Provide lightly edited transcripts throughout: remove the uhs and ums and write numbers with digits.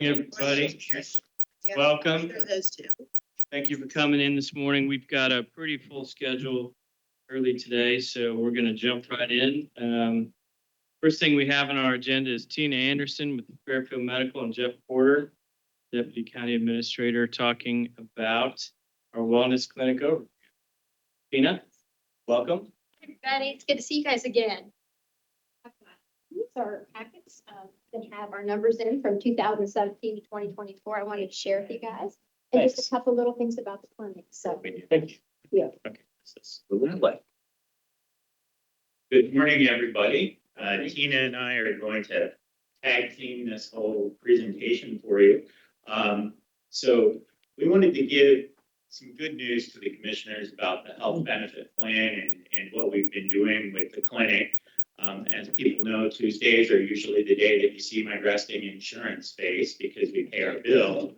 Everybody, welcome. Those two. Thank you for coming in this morning. We've got a pretty full schedule early today, so we're going to jump right in. First thing we have on our agenda is Tina Anderson with the Fairfield Medical and Jeff Porter, Deputy County Administrator, talking about our wellness clinic overview. Tina, welcome. Hey everybody, it's good to see you guys again. These are packets that have our numbers in from 2017 to 2024. I wanted to share with you guys. And Thanks. just a couple little things about the clinic. So Thank you. Yeah. Okay. This is Good morning, everybody. Tina and I are going to tag team this whole presentation for you. So we wanted to give some good news to the commissioners about the health benefit plan and what we've been doing with the clinic. As people know, Tuesdays are usually the day that you see my resting insurance face because we pay our bill.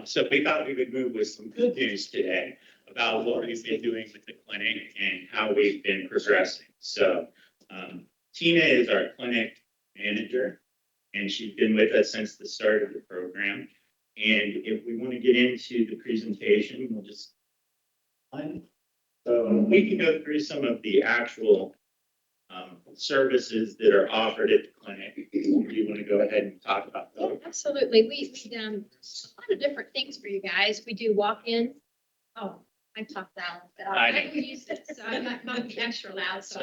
So we thought we would move with some good news today about what we've been doing with the clinic and how we've been progressing. So Tina is our clinic manager, and she's been with us since the start of the program. And if we want to get into the presentation, we'll just so we can go through some of the actual services that are offered at the clinic. Do you want to go ahead and talk about those? yeah, absolutely. We've done a lot of different things for you guys. We do walk-in. Oh, I talked down, but I will use it, so I'm not be extra loud. So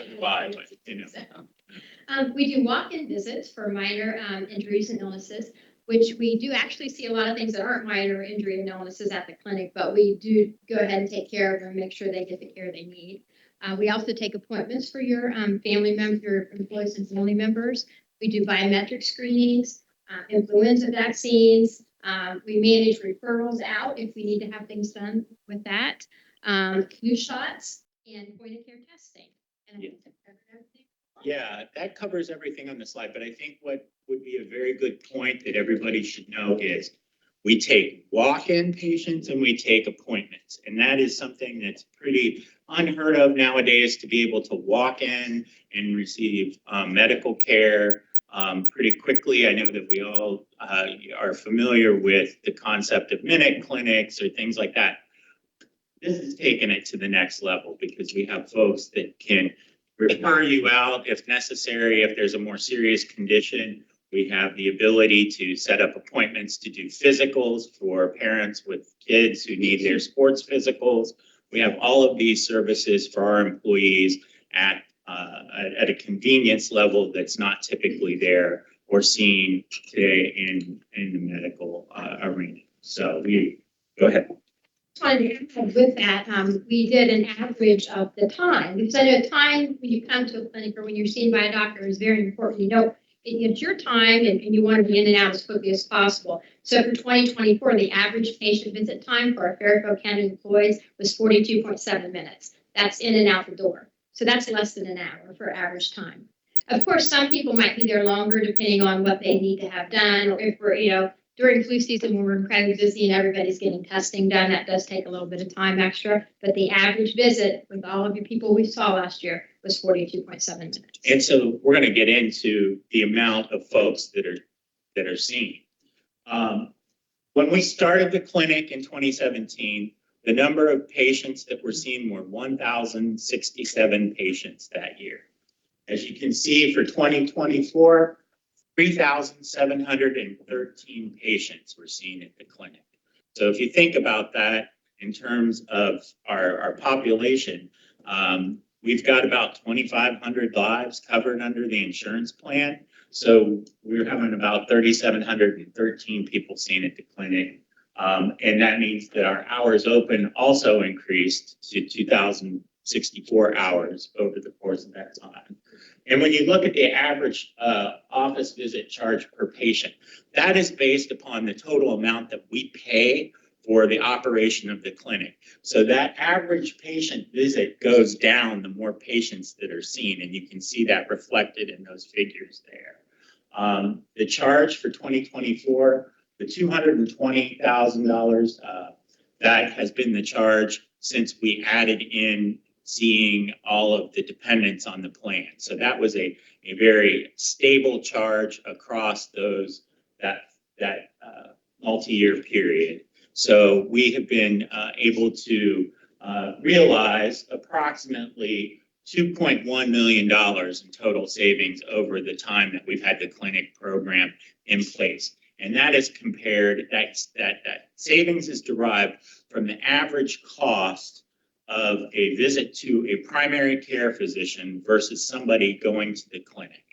we do walk-in visits for minor injuries and illnesses, which we do actually see a lot of things that aren't minor injury and illnesses at the clinic, but we do go ahead and take care of them, make sure they get the care they need. We also take appointments for your family members, your employees and family members. We do biometric screenings, influenza vaccines. We manage referrals out if we need to have things done with that. Flu shots and point of care testing. And Yeah, that covers everything on the slide, but I think what would be a very good point that everybody should know is we take walk-in patients and we take appointments. And that is something that's pretty unheard of nowadays, to be able to walk in and receive medical care pretty quickly. I know that we all are familiar with the concept of minute clinics or things like that. This has taken it to the next level because we have folks that can refer you out if necessary. If there's a more serious condition, we have the ability to set up appointments to do physicals for parents with kids who need their sports physicals. We have all of these services for our employees at a convenience level that's not typically there or seen today in the medical arena. So we go ahead. With that, we did an average of the time, because I know time when you come to a clinic or when you're seen by a doctor is very important. You know, it's your time and you want to be in and out as quickly as possible. So for 2024, the average patient visit time for our Fairfield County employees was 42.7 minutes. That's in and out the door. So that's less than an hour for average time. Of course, some people might be there longer depending on what they need to have done, or if we're, during flu season when we're incredibly busy and everybody's getting testing done, that does take a little bit of time extra. But the average visit with all of your people we saw last year was 42.7 minutes. And so we're going to get into the amount of folks that are seen. When we started the clinic in 2017, the number of patients that were seen were 1,067 patients that year. As you can see, for 2024, 3,713 patients were seen at the clinic. So if you think about that in terms of our population, we've got about 2,500 lives covered under the insurance plan. So we're having about 3,713 people seen at the clinic. And that means that our hours open also increased to 2,064 hours over the course of that time. And when you look at the average office visit charge per patient, that is based upon the total amount that we pay for the operation of the clinic. So that average patient visit goes down the more patients that are seen, and you can see that reflected in those figures there. The charge for 2024, the $220,000, that has been the charge since we added in seeing all of the dependents on the plan. So that was a very stable charge across that multi-year period. So we have been able to realize approximately $2.1 million in total savings over the time that we've had the clinic program in place. And that is compared, that savings is derived from the average cost of a visit to a primary care physician versus somebody going to the clinic.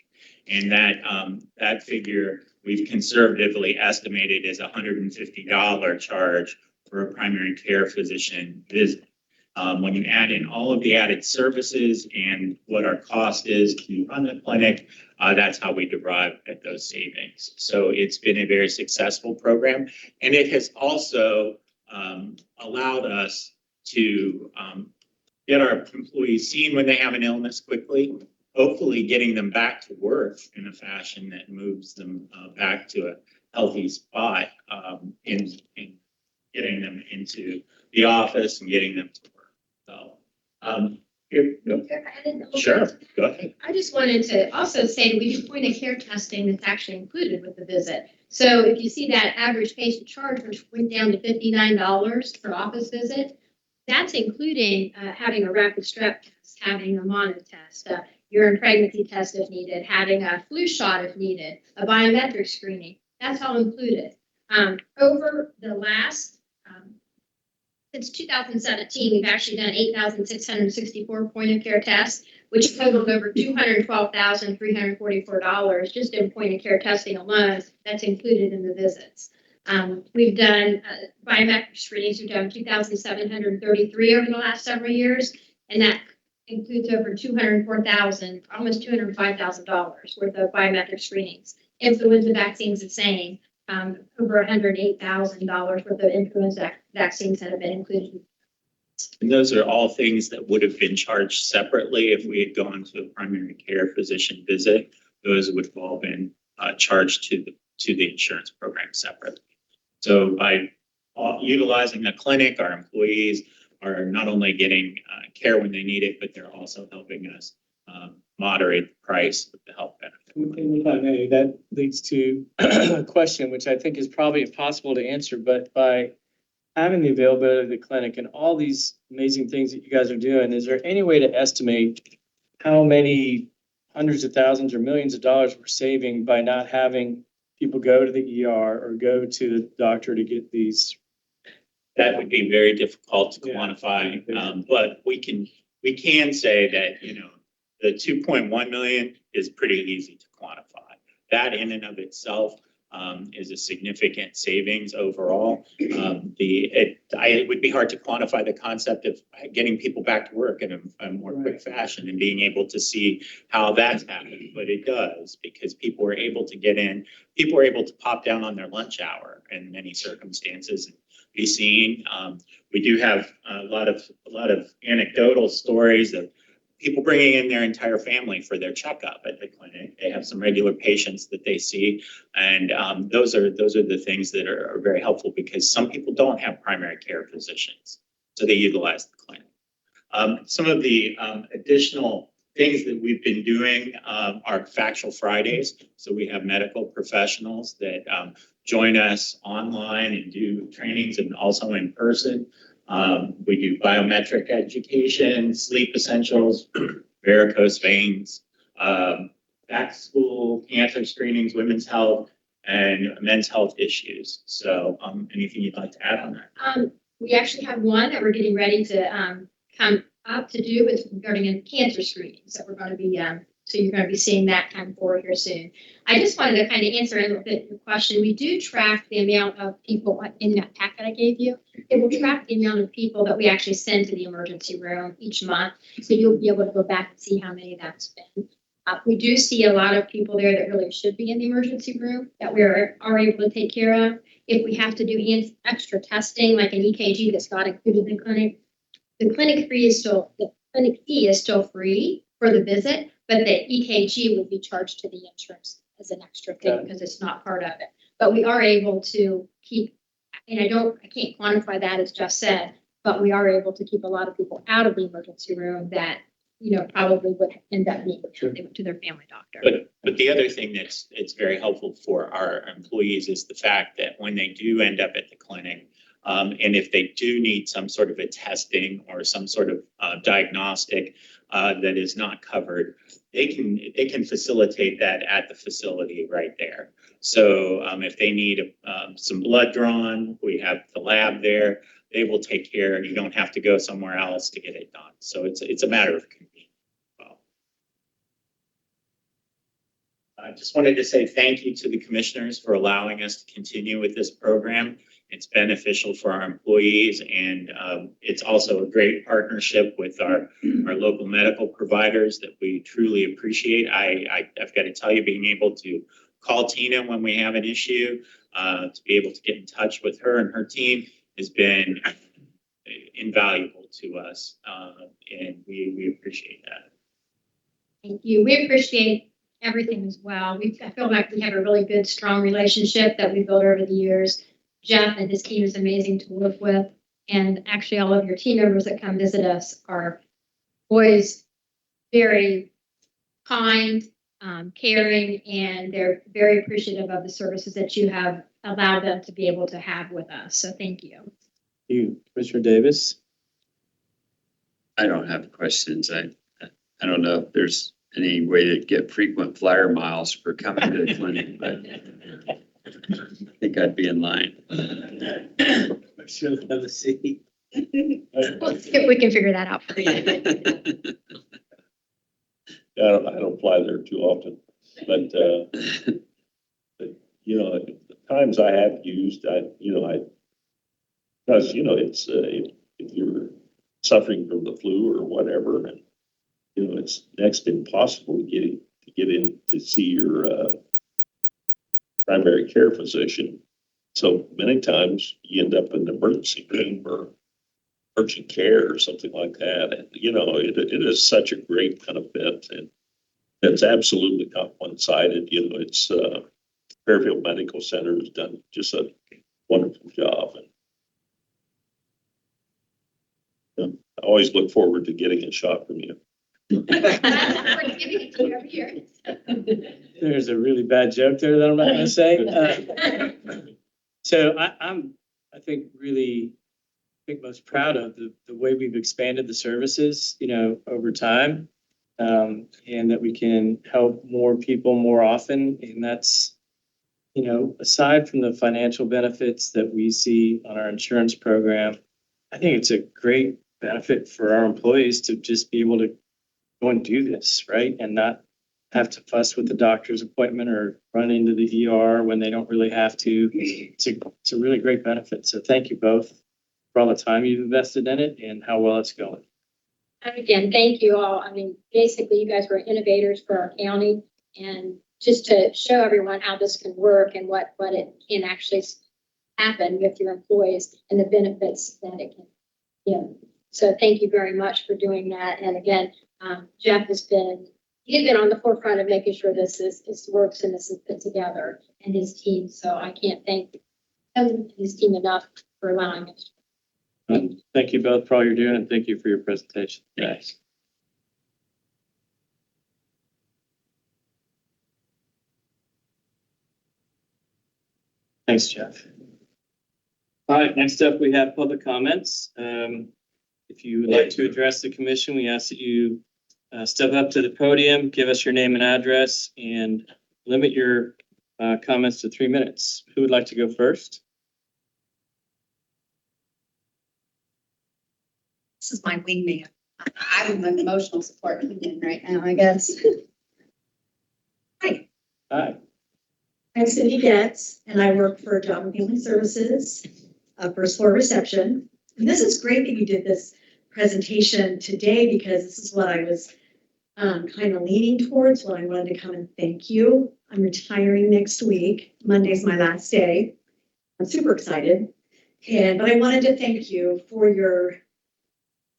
And that figure we've conservatively estimated as $150 charge for a primary care physician visit. When you add in all of the added services and what our cost is to run the clinic, that's how we derive at those savings. So it's been a very successful program, and it has also allowed us to get our employees seen when they have an illness quickly, hopefully getting them back to work in a fashion that moves them back to a healthy spot in getting them into the office and getting them to work. So, sure, go ahead. I just wanted to also say that we do point of care testing that's actually included with the visit. So if you see that average patient charge, which went down to $59 for office visit, that's including having a rapid strep test, having a mono test, urine pregnancy test if needed, having a flu shot if needed, a biometric screening. That's all included. Over the last, since 2017, we've actually done 8,664 point of care tests, which totaled over $212,344 just in point of care testing alone. That's included in the visits. We've done biometric screenings. We've done 2,733 over the last several years, and that includes over $204,000, almost $205,000 worth of biometric screenings. Influenza vaccines, the same. Over $108,000 worth of influenza vaccines that have been included. And those are all things that would have been charged separately if we had gone to a primary care physician visit. Those would have all been charged to the insurance program separately. So by utilizing the clinic, our employees are not only getting care when they need it, but they're also helping us moderate the price of the health benefit. And if I may, that leads to a question which I think is probably impossible to answer, but by having the availability of the clinic and all these amazing things that you guys are doing, is there any way to estimate how many hundreds of thousands or millions of dollars we're saving by not having people go to the ER or go to the doctor to get these? That would be very difficult to Yeah. quantify, but we can say that, the 2.1 million is pretty easy to quantify. That in and of itself is a significant savings overall. It would be hard to quantify the concept of getting people back to work in a more quick fashion and being able to see how that's happening, but it does, because people are able to get in, people are able to pop down on their lunch hour in many circumstances and be seen. We do have a lot of anecdotal stories of people bringing in their entire family for their checkup at the clinic. They have some regular patients that they see, and those are the things that are very helpful, because some people don't have primary care physicians, so they utilize the clinic. Some of the additional things that we've been doing are Factual Fridays. So we have medical professionals that join us online and do trainings, and also in person. We do biometric education, sleep essentials, varicose veins, back to school, cancer screenings, women's health, and men's health issues. So anything you'd like to add on that? We actually have one that we're getting ready to come up to do with regarding cancer screenings that we're going to be, so you're going to be seeing that come forward here soon. I just wanted to kind of answer a little bit your question. We do track the amount of people in that packet I gave you. It will track the amount of people that we actually send to the emergency room each month. So you'll be able to go back and see how many that's been. We do see a lot of people there that really should be in the emergency room that we are able to take care of. If we have to do extra testing, like an EKG that's not included in the clinic fee is still free for the visit, but the EKG will be charged to the insurance as an extra thing because it's not part of it. But we are able to keep, and I can't quantify that as just said, but we are able to keep a lot of people out of the emergency room that probably would end up being if they went to their family doctor. But the other thing it's very helpful for our employees is the fact that when they do end up at the clinic, and if they do need some sort of a testing or some sort of diagnostic that is not covered, they can facilitate that at the facility right there. So if they need some blood drawn, we have the lab there. They will take care. You don't have to go somewhere else to get it done. So it's a matter of convenience. I just wanted to say thank you to the commissioners for allowing us to continue with this program. It's beneficial for our employees, and it's also a great partnership with our local medical providers that we truly appreciate. I've got to tell you, being able to call Tina when we have an issue, to be able to get in touch with her and her team has been invaluable to us, and we appreciate that. Thank you. We appreciate everything as well. I feel like we have a really good, strong relationship that we built over the years. Jeff and his team is amazing to work with. And actually all of your team members that come visit us are always very kind, caring, and they're very appreciative of the services that you have allowed them to be able to have with us. So thank you. You, Commissioner Davis? I don't have questions. I don't know if there's any way to get frequent flyer miles for coming to the clinic, but I think I'd be in line. Should have a seat. We'll see if we can figure that out for you. I don't fly there too often, but the times I have used, because it's if you're suffering from the flu or whatever, and it's next to impossible to get in to see your primary care physician. So many times you end up in the emergency room or urgent care or something like that. And, it is such a great benefit, and it's absolutely not one-sided. It's Fairfield Medical Center has done just a wonderful job. And I always look forward to getting a shot from you. There's a really bad joke there that I'm not going to say. So I think most proud of the way we've expanded the services, over time, and that we can help more people more often. And that's, aside from the financial benefits that we see on our insurance program, I think it's a great benefit for our employees to just be able to go and do this, right? And not have to fuss with the doctor's appointment or run into the ER when they don't really have to. It's a really great benefit. So thank you both for all the time you've invested in it and how well it's going. And again, thank you all. I mean, basically you guys were innovators for our county, and just to show everyone how this can work and what it can actually happen with your employees and the benefits that it can give. So thank you very much for doing that. And again, Jeff has been on the forefront of making sure this works and this is put together, and his team. So I can't thank him and his team enough for allowing us. Thank you both for all you're doing, and thank you for your presentation. Thanks. Thanks, Jeff. All right, next up, we have public comments. If you would like to address the commission, we ask that you step up to the podium, give us your name and address, and limit your comments to 3 minutes. Who would like to go first? This is my wingman. I'm an emotional support wingman right now, I guess. Hi, Hi. I'm Cindy Getz, and I work for Job and Family Services, first floor reception. And this is great that you did this presentation today, because this is what I was kind of leaning towards when I wanted to come and thank you. I'm retiring next week. Monday's my last day. I'm super excited. But I wanted to thank you for your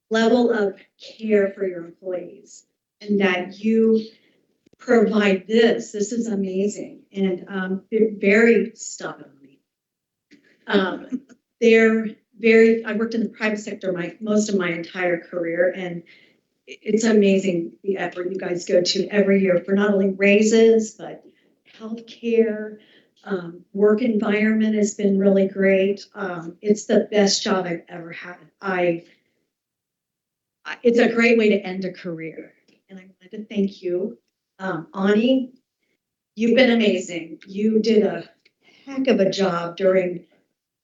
level of care for your employees, and that you provide this. This is amazing. And they're very stubborn. I worked in the private sector most of my entire career, and it's amazing the effort you guys go to every year for not only raises, but healthcare. Work environment has been really great. It's the best job I've ever had. It's a great way to end a career. And I wanted to thank you. Ani, you've been amazing. You did a heck of a job during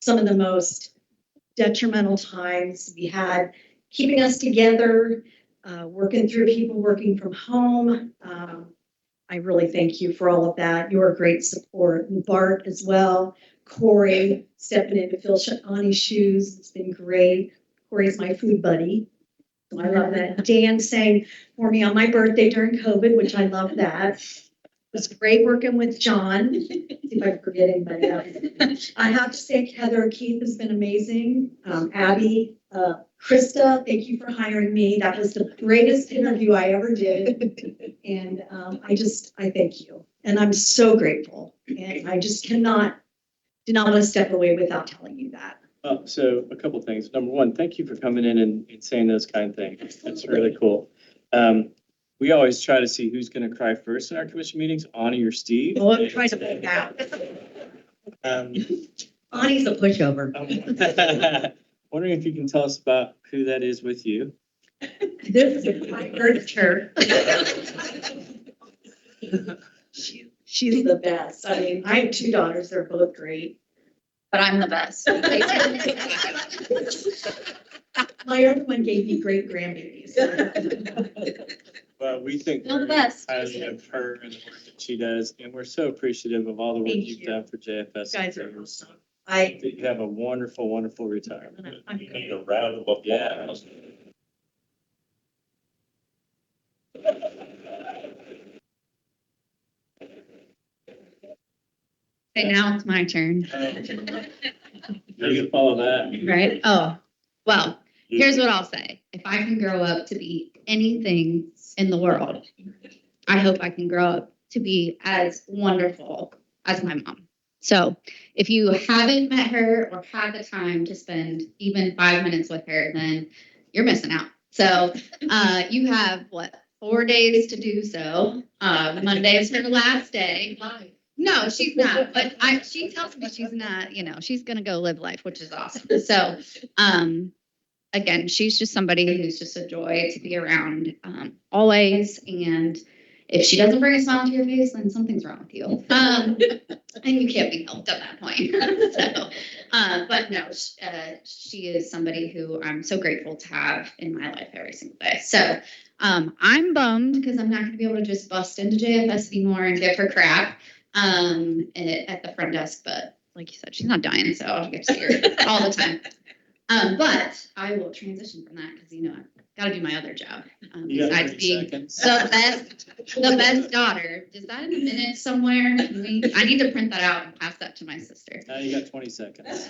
some of the most detrimental times we had, keeping us together, working through people working from home. I really thank you for all of that. You're a great support. And Bart as well. Corey stepping in to fill Ani's shoes. It's been great. Corey's my food buddy. So I love that. Dan sang for me on my birthday during COVID, which I love that. It was great working with John. See if I forget anybody else. I have to say, Heather, Keith has been amazing. Abby, Krista, thank you for hiring me. That was the greatest interview I ever did. And I thank you. And I'm so grateful. And I just do not want to step away without telling you that. So a couple things. Number one, thank you for coming in and saying those kind of things. That's really cool. We always try to see who's going to cry first in our commission meetings, Ani or Steve. Oh, I'm trying to pick out. Ani's a pushover. Wondering if you can tell us about who that is with you. This is my furniture. She's the best. I mean, I have 2 daughters. They're both great. But I'm the best. My other one gave me great grandbabies. Well, we think You're the very best. highly of her and the work that she does, and we're so appreciative of all the work Thank you've you. done for JFS. You guys are That awesome. you have a wonderful, wonderful retirement. I'm We need a round of applause. Okay, now it's my turn, You can follow that. right? Oh, well, here's what I'll say. If I can grow up to be anything in the world, I hope I can grow up to be as wonderful as my mom. So if you haven't met her or had the time to spend even 5 minutes with her, then you're missing out. So you have 4 days to do so. Monday is her last day. No, she's not. But she tells me she's not, she's going to go live life, which is awesome. So, again, she's just somebody who's just a joy to be around always. And if she doesn't bring a smile to your face, then something's wrong with you. And you can't be helped at that point. So, but no, she is somebody who I'm so grateful to have in my life every single day. So, I'm bummed because I'm not going to be able to just bust into JFS anymore and give her crap at the front desk, but like you said, she's not dying, so I'll get to see her all the time. But I will transition from that because I've got to do my other job You got besides 30 being seconds. the best daughter. Is that in a minute somewhere? I need to print that out and pass that to my sister. Now you got 20 seconds.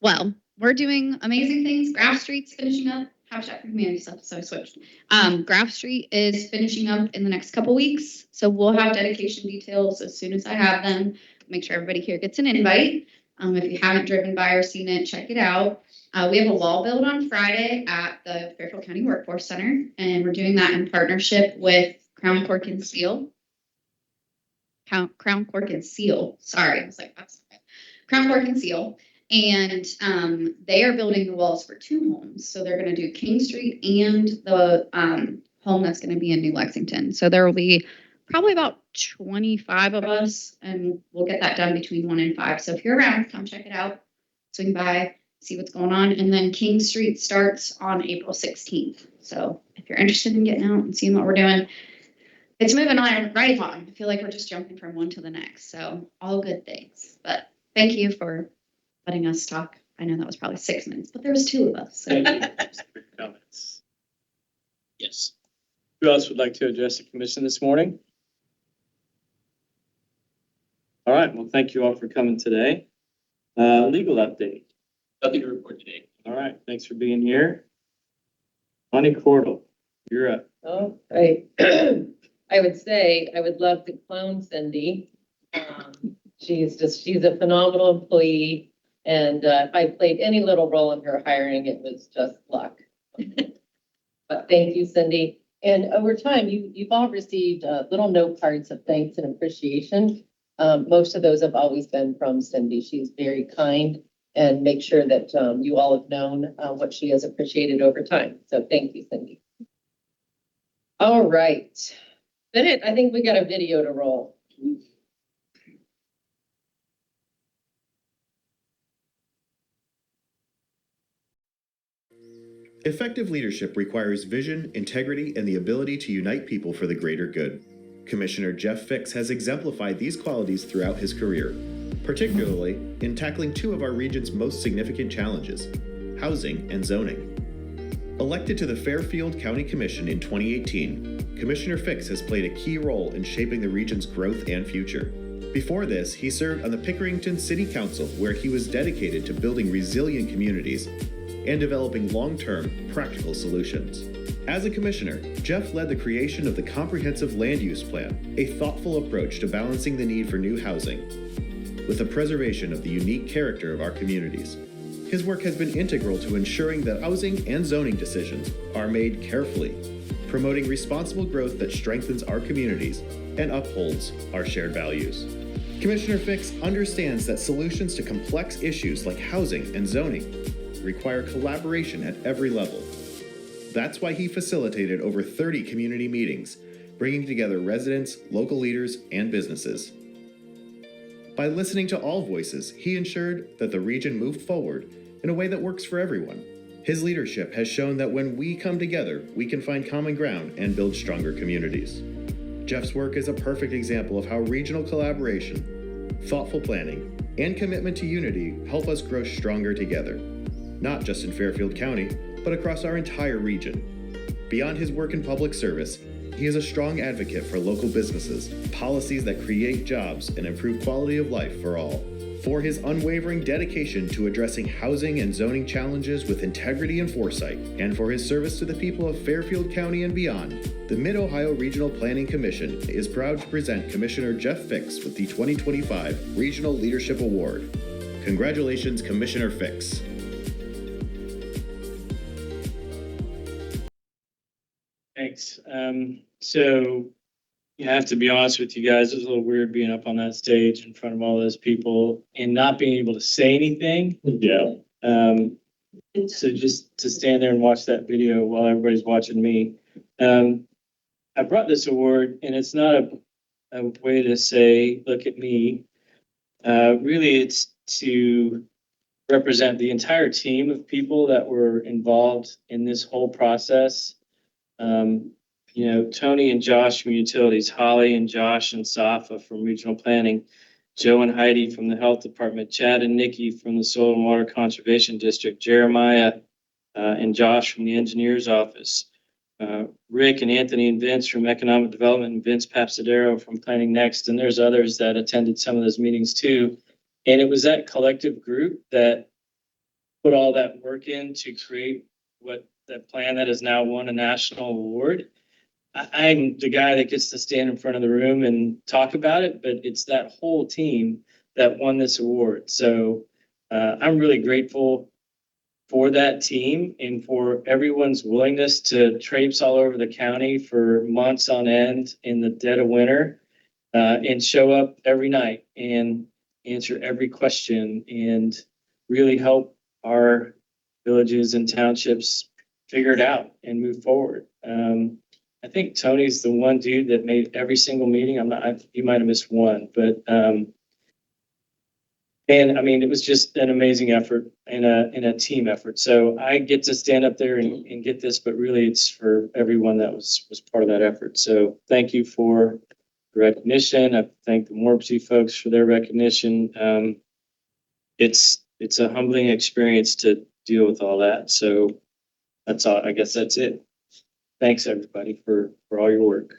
Well, we're doing amazing things. Graph Street's finishing up. Habitat for Humanity stuff, so I switched. Graph Street is finishing up in the next couple weeks, so we'll have dedication details as soon as I have them. Make sure everybody here gets an invite. If you haven't driven by or seen it, check it out. We have a wall build on Friday at the Fairfield County Workforce Center, and we're doing that in partnership with Crown Cork and Seal. Crown Cork and Seal. Sorry, I was like, that's okay. Crown Cork and Seal. And they are building the walls for 2 homes. So they're going to do King Street and the home that's going to be in New Lexington. So there will be probably about 25 of us, and we'll get that done between 1 and 5. So if you're around, come check it out. Swing by, see what's going on. And then King Street starts on April 16th. So if you're interested in getting out and seeing what we're doing, it's moving on right along. I feel like we're just jumping from one to the next. So all good things. But thank you for letting us talk. I know that was probably 6 minutes, but there was 2 of us. So. Thank you for your comments. Yes. Who else would like to address the commission this morning? All right, well, thank you all for coming today. Legal update. Nothing to report today. All right, thanks for being here. Bonnie Cordell, you're up. Oh, I would say I would love to clone Cindy. She's a phenomenal employee. And if I played any little role in her hiring, it was just luck. But thank you, Cindy. And over time, you've all received little note cards of thanks and appreciation. Most of those have always been from Cindy. She's very kind and make sure that you all have known what she has appreciated over time. So thank you, Cindy. All right. Bennett, I think we got a video to roll. Effective leadership requires vision, integrity, and the ability to unite people for the greater good. Commissioner Jeff Fix has exemplified these qualities throughout his career, particularly in tackling two of our region's most significant challenges, housing and zoning. Elected to the Fairfield County Commission in 2018, Commissioner Fix has played a key role in shaping the region's growth and future. Before this, he served on the Pickerington City Council, where he was dedicated to building resilient communities and developing long-term, practical solutions. As a commissioner, Jeff led the creation of the Comprehensive Land Use Plan, a thoughtful approach to balancing the need for new housing with the preservation of the unique character of our communities. His work has been integral to ensuring that housing and zoning decisions are made carefully, promoting responsible growth that strengthens our communities and upholds our shared values. Commissioner Fix understands that solutions to complex issues like housing and zoning require collaboration at every level. That's why he facilitated over 30 community meetings, bringing together residents, local leaders, and businesses. By listening to all voices, he ensured that the region moved forward in a way that works for everyone. His leadership has shown that when we come together, we can find common ground and build stronger communities. Jeff's work is a perfect example of how regional collaboration, thoughtful planning, and commitment to unity help us grow stronger together, not just in Fairfield County, but across our entire region. Beyond his work in public service, he is a strong advocate for local businesses, policies that create jobs and improve quality of life for all. For his unwavering dedication to addressing housing and zoning challenges with integrity and foresight, and for his service to the people of Fairfield County and beyond, the Mid-Ohio Regional Planning Commission is proud to present Commissioner Jeff Fix with the 2025 Regional Leadership Award. Congratulations, Commissioner Fix. Thanks. So you have to be honest with you guys, it was a little weird being up on that stage in front of all those people and not being able to say anything. Yeah. So just to stand there and watch that video while everybody's watching me. I brought this award, and it's not a way to say, look at me. Really, it's to represent the entire team of people that were involved in this whole process. Tony and Josh from Utilities, Holly and Josh and Safa from Regional Planning, Joe and Heidi from the Health Department, Chad and Nikki from the Soil and Water Conservation District, Jeremiah and Josh from the Engineer's Office, Rick and Anthony and Vince from Economic Development, and Vince Papsadero from Planning Next, and there's others that attended some of those meetings too. And it was that collective group that put all that work in to create what that plan that has now won a national award. I'm the guy that gets to stand in front of the room and talk about it, but it's that whole team that won this award. So I'm really grateful for that team and for everyone's willingness to traipse all over the county for months on end in the dead of winter and show up every night and answer every question and really help our villages and townships figure it out and move forward. I think Tony's the one dude that made every single meeting. You might have missed one, but it was just an amazing effort and a team effort. So I get to stand up there and get this, but really it's for everyone that was part of that effort. So thank you for the recognition. I thank the Morpsey folks for their recognition. It's a humbling experience to deal with all that. So that's all. I guess that's it. Thanks everybody for all your work.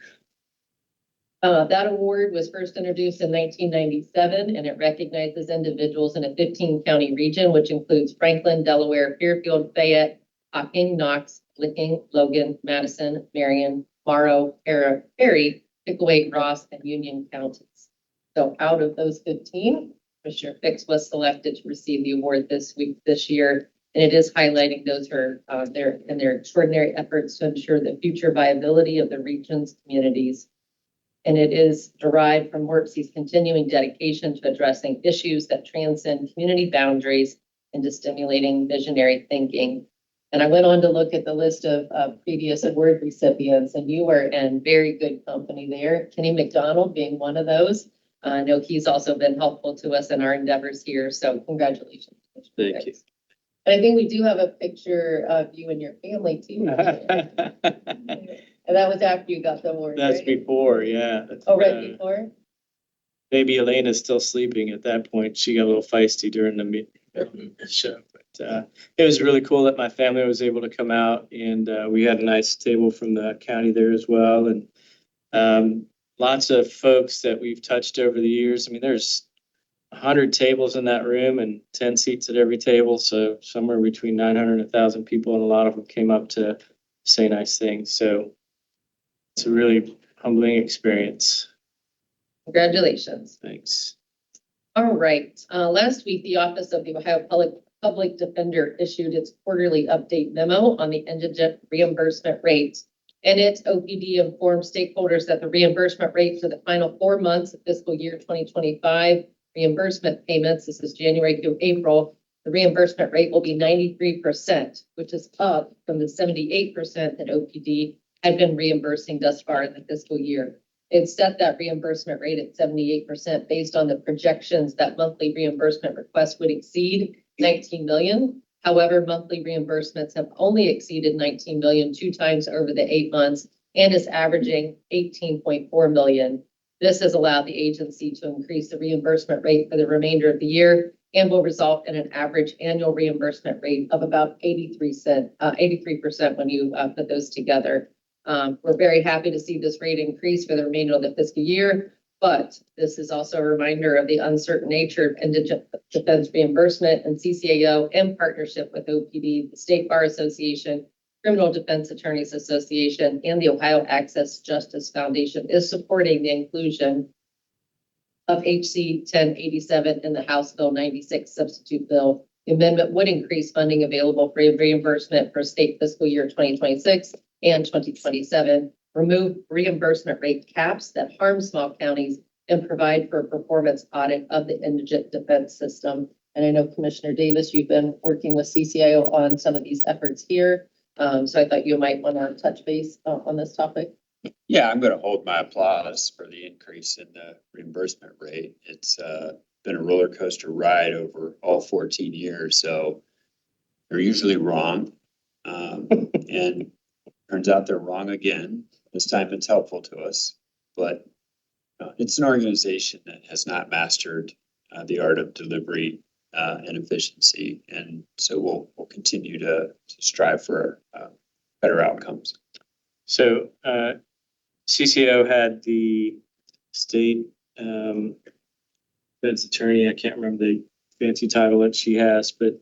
That award was first introduced in 1997, and it recognizes individuals in a 15-county region, which includes Franklin, Delaware, Fairfield, Fayette, Hocking, Knox, Licking, Logan, Madison, Marion, Morrow, Perry, Pickaway, Ross, and Union counties. So out of those 15, Commissioner Fix was selected to receive the award this year. And it is highlighting those who are their extraordinary efforts to ensure the future viability of the region's communities. And it is derived from WORPC's continuing dedication to addressing issues that transcend community boundaries and to stimulating visionary thinking. And I went on to look at the list of previous award recipients, and you were in very good company there. Kenny McDonald being one of those. I know he's also been helpful to us in our endeavors here, so congratulations. Thank you. And I think we do have a picture of you and your family too. And that was after you got the award, That's right? before, yeah. Oh, right before? Maybe Elena's still sleeping at that point. She got a little feisty during the show. But it was really cool that my family was able to come out, and we had a nice table from the county there as well. And lots of folks that we've touched over the years. I mean, there's 100 tables in that room and 10 seats at every table. So somewhere between 900 and 1,000 people, and a lot of them came up to say nice things. So it's a really humbling experience. Congratulations. Thanks. All right, last week, the Office of the Ohio Public Defender issued its quarterly update memo on the indigent reimbursement rates. And its OPD informed stakeholders that the reimbursement rate for the final 4 months of fiscal year 2025 reimbursement payments, this is January through April, the reimbursement rate will be 93%, which is up from the 78% that OPD had been reimbursing thus far in the fiscal year. It set that reimbursement rate at 78% based on the projections that monthly reimbursement requests would exceed 19 million. However, monthly reimbursements have only exceeded 19 million 2 times over the 8 months and is averaging 18.4 million. This has allowed the agency to increase the reimbursement rate for the remainder of the year and will result in an average annual reimbursement rate of about 83% when you put those together. We're very happy to see this rate increase for the remainder of the fiscal year, but this is also a reminder of the uncertain nature of indigent defense reimbursement, and CCAO, in partnership with OPD, the State Bar Association, Criminal Defense Attorneys Association, and the Ohio Access Justice Foundation, is supporting the inclusion of HC 1087 in the House Bill 96 substitute bill. The amendment would increase funding available for reimbursement for state fiscal year 2026 and 2027, remove reimbursement rate caps that harm small counties, and provide for a performance audit of the indigent defense system. And I know Commissioner Davis, you've been working with CCIO on some of these efforts here. So I thought you might want to touch base on this topic. Yeah, I'm going to hold my applause for the increase in the reimbursement rate. It's been a roller coaster ride over all 14 years, so they're usually wrong. And turns out they're wrong again. This time it's helpful to us, but it's an organization that has not mastered the art of delivery and efficiency. And so we'll continue to strive for better outcomes. So CCO had the state defense attorney, I can't remember the fancy title that she has, but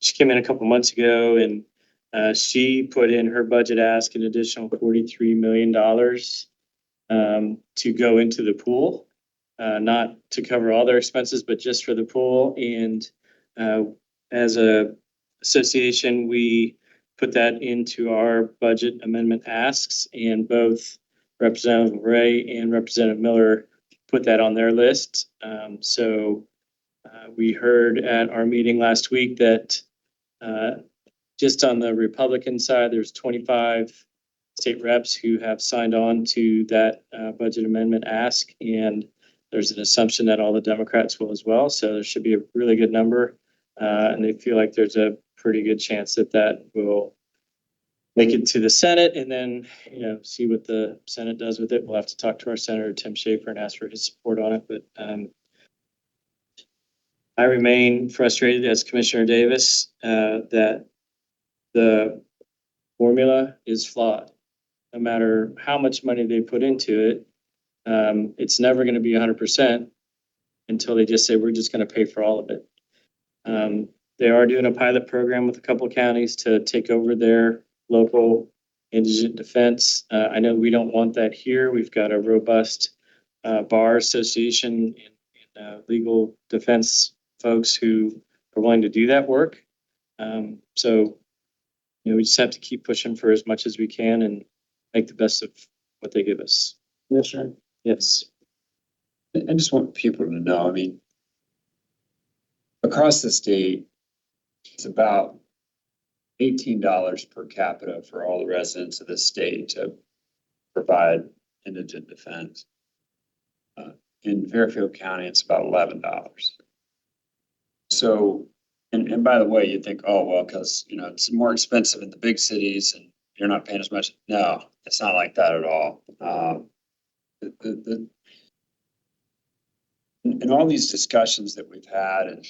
she came in a couple months ago, and she put in her budget ask an additional $43 million to go into the pool, not to cover all their expenses, but just for the pool. And as a association, we put that into our budget amendment asks, and both Representative Ray and Representative Miller put that on their list. So we heard at our meeting last week that just on the Republican side, there's 25 state reps who have signed on to that budget amendment ask, and there's an assumption that all the Democrats will as well. So there should be a really good number, and they feel like there's a pretty good chance that that will make it to the Senate, and then see what the Senate does with it. We'll have to talk to our Senator Tim Schaefer and ask for his support on it. But I remain frustrated as Commissioner Davis that the formula is flawed. No matter how much money they put into it, it's never going to be 100% until they just say, we're just going to pay for all of it. They are doing a pilot program with a couple of counties to take over their local indigent defense. I know we don't want that here. We've got a robust bar association and legal defense folks who are willing to do that work. So, we just have to keep pushing for as much as we can and make the best of what they give us. Yes, sir. Yes. I just want people to know, I mean, across the state, it's about $18 per capita for all the residents of the state to provide indigent defense. In Fairfield County, it's about $11. So, and by the way, you think, oh, well, because, it's more expensive in the big cities and you're not paying as much. No, it's not like that at all. In all these discussions that we've had and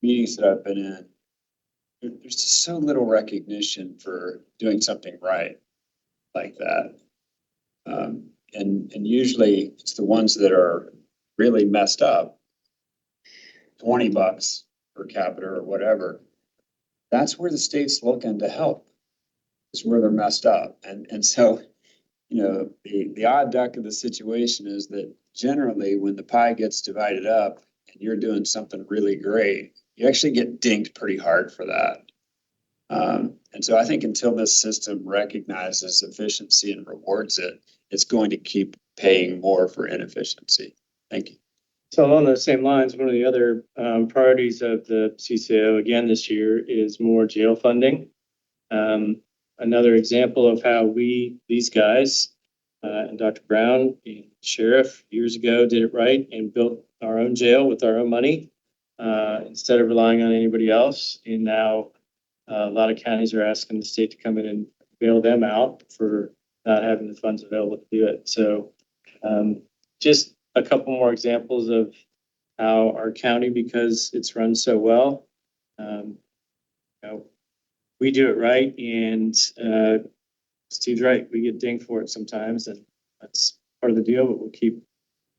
meetings that I've been in, there's just so little recognition for doing something right like that. And usually it's the ones that are really messed up, $20 per capita or whatever. That's where the state's looking to help, is where they're messed up. And so, the odd duck of the situation is that generally when the pie gets divided up and you're doing something really great, you actually get dinged pretty hard for that. And so I think until this system recognizes efficiency and rewards it, it's going to keep paying more for inefficiency. Thank you. So along those same lines, one of the other priorities of the CCO again this year is more jail funding. Another example of how these guys, and Dr. Brown and Sheriff years ago did it right and built our own jail with our own money instead of relying on anybody else. And now a lot of counties are asking the state to come in and bail them out for not having the funds available to do it. So just a couple more examples of how our county, because it's run so well, we do it right, and Steve's right. We get dinged for it sometimes, and that's part of the deal. But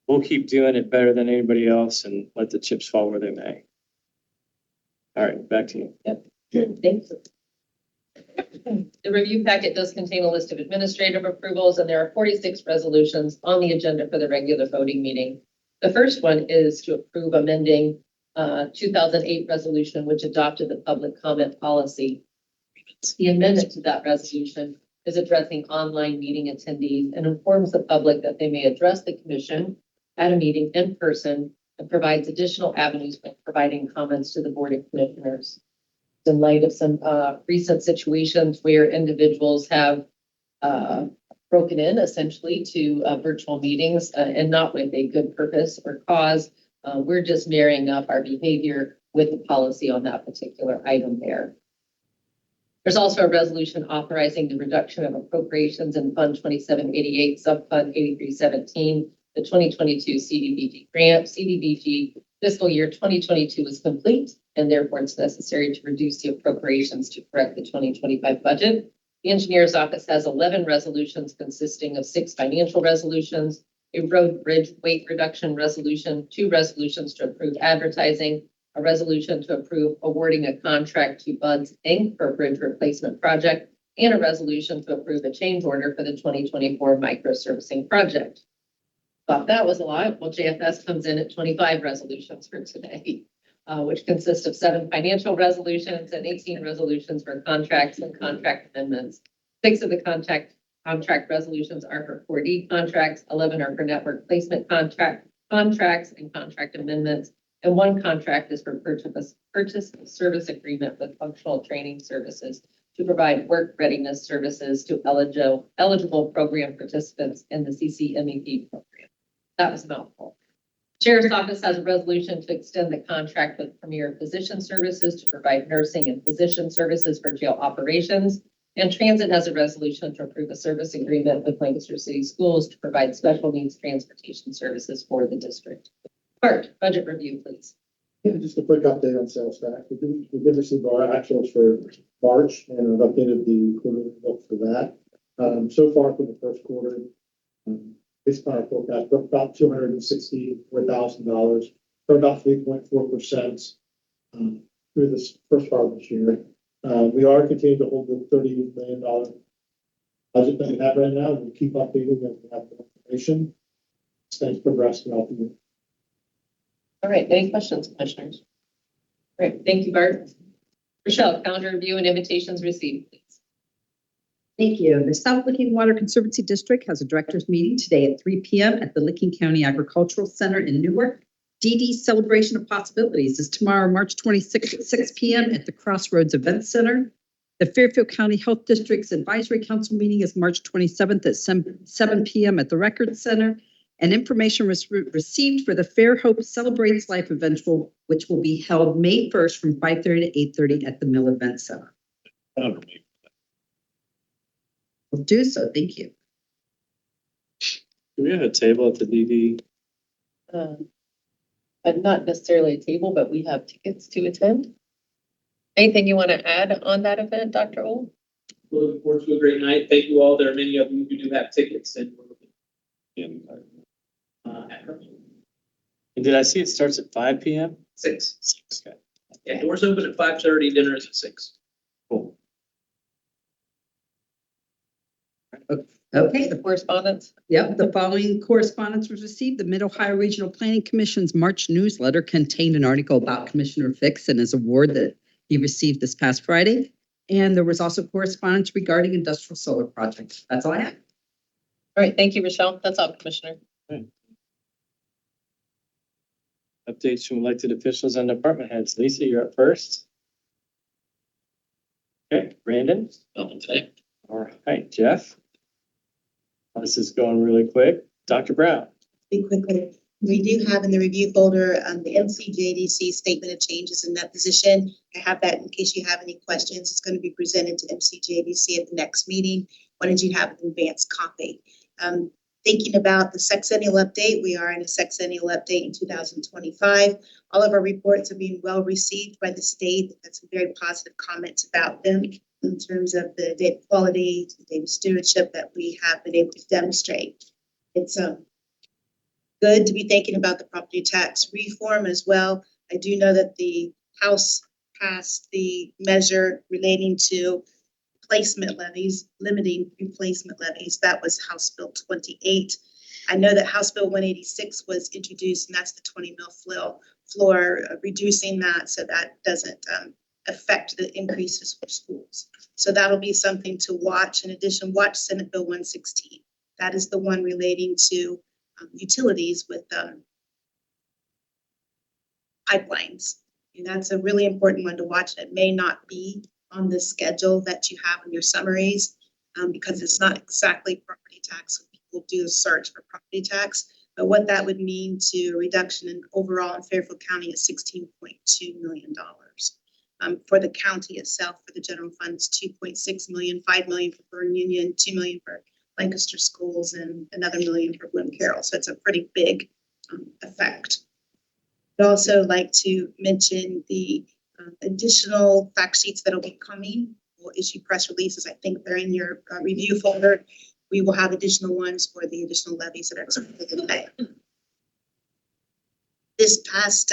we'll keep doing it better than anybody else, and let the chips fall where they may. All right, back to you. Yep. Thanks. The review packet does contain a list of administrative approvals, and there are 46 resolutions on the agenda for the regular voting meeting. The first one is to approve amending 2008 resolution, which adopted the public comment policy. The amendment to that resolution is addressing online meeting attendees and informs the public that they may address the commission at a meeting in person and provides additional avenues for providing comments to the Board of Commissioners. In light of some recent situations where individuals have broken in essentially to virtual meetings and not with a good purpose or cause, we're just marrying up our behavior with the policy on that particular item there. There's also a resolution authorizing the reduction of appropriations in Fund 2788, Subfund 8317, the 2022 CDBG grant. CDBG fiscal year 2022 is complete, and therefore it's necessary to reduce the appropriations to correct the 2025 budget. The engineer's office has 11 resolutions consisting of 6 financial resolutions, a road bridge weight reduction resolution, 2 resolutions to approve advertising, a resolution to approve awarding a contract to Buds Inc. for a bridge replacement project, and a resolution to approve a change order for the 2024 microservicing project. Thought that was a lot. Well, JFS comes in at 25 resolutions for today, which consist of 7 financial resolutions and 18 resolutions for contracts and contract amendments. 6 of the contract resolutions are for 4D contracts, 11 are for network placement contracts and contract amendments, and 1 contract is for purchase service agreement with functional training services to provide work readiness services to eligible program participants in the CCMEP program. That was a mouthful. Sheriff's Office has a resolution to extend the contract with Premier Physician Services to provide nursing and physician services for jail operations. And Transit has a resolution to approve a service agreement with Lancaster City Schools to provide special needs transportation services for the district. Bart, budget review, please. Yeah, just a quick update on sales tax. We did receive our actuals for March, and I've updated the quarterly results for that. So far for the first quarter, based on our forecast, we're about $264,000, or about 3.4% through this first part of this year. We are continuing to hold the $30 million budget that we have right now. We'll keep updating as we have more information. Things progress throughout the year. All right, any questions, commissioners? Great, thank you, Bart. Rochelle, calendar review and invitations received, please. Thank you. The South Licking Water Conservancy District has a directors meeting today at 3 p.m. at the Licking County Agricultural Center in Newark. DD Celebration of Possibilities is tomorrow, March 26th at 6 p.m. at the Crossroads Event Center. The Fairfield County Health District's Advisory Council meeting is March 27th at 7 p.m. at the Record Center. And information was received for the Fair Hope Celebrates Life event, which will be held May 1st from 5:30 to 8:30 at the Mill Event Center. We'll do so. Thank you. Do we have a table at the DD? But not necessarily a table, but we have tickets to attend. Anything you want to add on that event, Dr. Old? We're looking forward to a great night. Thank you all. There are many of you who do have tickets and we're looking at And did I see it starts at 5 p.m.? 6. Okay. Yeah, doors open at 5:30, dinner is at 6. Cool. Okay. The correspondence? Yep, the following correspondence was received. The Mid-Ohio Regional Planning Commission's March newsletter contained an article about Commissioner Fix and his award that he received this past Friday. And there was also correspondence regarding industrial solar projects. That's all I have. All right, thank you, Rochelle. That's all, Commissioner. Updates from elected officials and department heads. Lisa, you're up first. Okay, Brandon. Nothing today. All right, Jeff. This is going really quick. Dr. Brown. Speak quickly. We do have in the review folder, the MCJDC statement of changes in that position. I have that in case you have any questions. It's going to be presented to MCJDC at the next meeting. Wanted you to have an advanced copy. Thinking about the sexennial update, we are in a sexennial update in 2025. All of our reports are being well received by the state. That's some very positive comments about them in terms of the data quality, the data stewardship that we have been able to demonstrate. It's good to be thinking about the property tax reform as well. I do know that the House passed the measure relating to replacement levies, limiting replacement levies. That was House Bill 28. I know that House Bill 186 was introduced, and that's the 20 mil floor, reducing that so that doesn't affect the increases for schools. So that'll be something to watch. In addition, watch Senate Bill 116. That is the one relating to utilities with pipelines. And that's a really important one to watch. It may not be on the schedule that you have in your summaries because it's not exactly property tax. So people do a search for property tax, but what that would mean to a reduction in overall in Fairfield County is $16.2 million. For the county itself, for the general fund, it's $2.6 million, $5 million for Burn Union, $2 million for Lancaster schools, and another $1 million for Bloom Carroll. So it's a pretty big effect. I'd also like to mention the additional fact sheets that will be coming. We'll issue press releases. I think they're in your review folder. We will have additional ones for the additional levies that are expected in May. This past